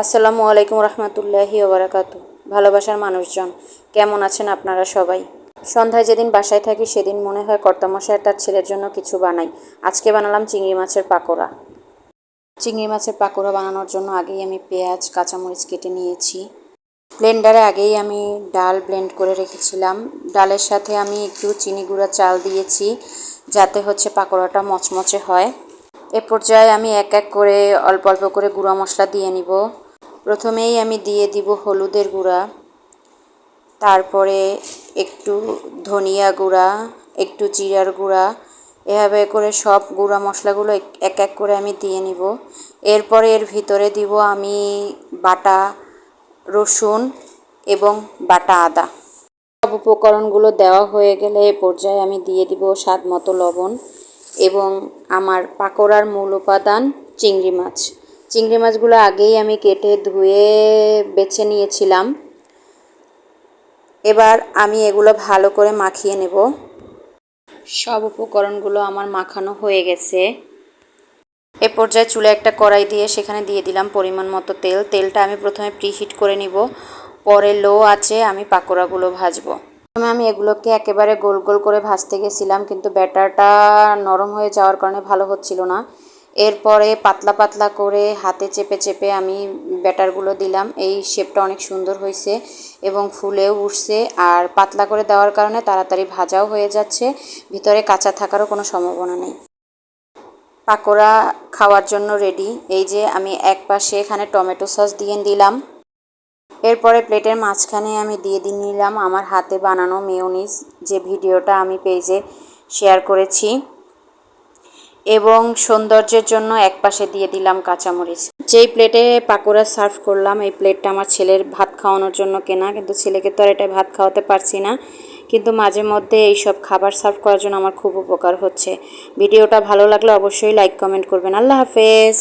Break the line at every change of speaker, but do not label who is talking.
আসসালামু আলাইকুম রহমতুল্লাহি ওবরাকাতু। ভালোবাসার মানুষজন, কেমন আছেন আপনারা সবাই? সন্ধ্যায় যেদিন বাসায় থাকি সেদিন মনে হয় কর্তামশাই তার ছেলের জন্য কিছু বানাই। আজকে বানালাম চিংড়ি মাছের পাকোড়া। চিংড়ি মাছের পাকোড়া বানানোর জন্য আগেই আমি পেঁয়াজ কাঁচামরিচ কেটে নিয়েছি। ব্লেন্ডারে আগেই আমি ডাল ব্লেন্ড করে রেখেছিলাম। ডালের সাথে আমি একটু চিনি গুঁড়া চাল দিয়েছি যাতে পাকোড়াটা মচমচে হয়। এ পর্যায়ে আমি এক এক করে অল্প অল্প করে গুঁড়া মশলা দিয়ে নিব। প্রথমেই আমি দিয়ে দিব হলুদের গুঁড়া, তারপরে একটু ধনিয়া গুঁড়া, একটু জিরার গুঁড়া, এভাবে করে সব গুঁড়া মশলাগুলো এক এক করে আমি দিয়ে নিব। এরপরে এর ভিতরে দিব আমি বাটা রসুন এবং বাটা আদা। সব উপকরণগুলো দেওয়া হয়ে গেলে এ পর্যায়ে আমি দিয়ে দিব স্বাদ মতো লবণ এবং আমার পাকোড়ার মূল উপাদান চিংড়ি মাছ। চিংড়ি মাছগুলো আগেই আমি কেটে ধুয়ে বেছে নিয়েছিলাম। এবার আমি এগুলো ভালো করে মাখিয়ে নেব। সব উপকরণগুলো আমার মাখানো হয়ে গেছে। এ পর্যায়ে চুলে একটা কড়াই দিয়ে সেখানে দিয়ে দিলাম পরিমাণ মতো তেল। তেলটা আমি প্রথমে প্রিহিট করে নিব, পরে লো আঁচে আমি পাকোড়াগুলো ভাজবো। প্রথমে আমি এগুলোকে একেবারে গোল গোল করে ভাজতে গেছিলাম, কিন্তু ব্যাটারটা নরম হয়ে যাওয়ার কারণে ভালো হচ্ছিল না। এরপরে পাতলা পাতলা করে হাতে চেপে চেপে আমি ব্যাটারগুলো দিলাম। এই শেপটা অনেক সুন্দর হয়েছে এবং ফুলেও উঠছে, আর পাতলা করে দেওয়ার কারণে তাড়াতাড়ি ভাজাও হয়ে যাচ্ছে, ভিতরে কাঁচা থাকারও কোনো সম্ভাবনা নেই। পাকোড়া খাওয়ার জন্য রেডি। এই যে আমি এক পাশে এখানে টমেটো সস দিয়ে দিলাম। এরপরে প্লেটের মাঝখানে আমি দিয়ে নিলাম আমার হাতে বানানো মেয়োনিজ, যে ভিডিওটা আমি পেজে শেয়ার করেছি, এবং সৌন্দর্যের জন্য এক পাশে দিয়ে দিলাম কাঁচামরিচ। যেই প্লেটে পাকোড়া সার্ভ করলাম এই প্লেটটা আমার ছেলের ভাত খাওয়ানোর জন্য কেনা, কিন্তু ছেলেকে তো আর এটা ভাত খাওয়াতে পারছি না, কিন্তু মাঝে মধ্যে এইসব খাবার সার্ভ করার জন্য আমার খুব উপকার হচ্ছে। ভিডিওটা ভালো লাগলে অবশ্যই লাইক কমেন্ট করবেন। আল্লাহ হাফেজ।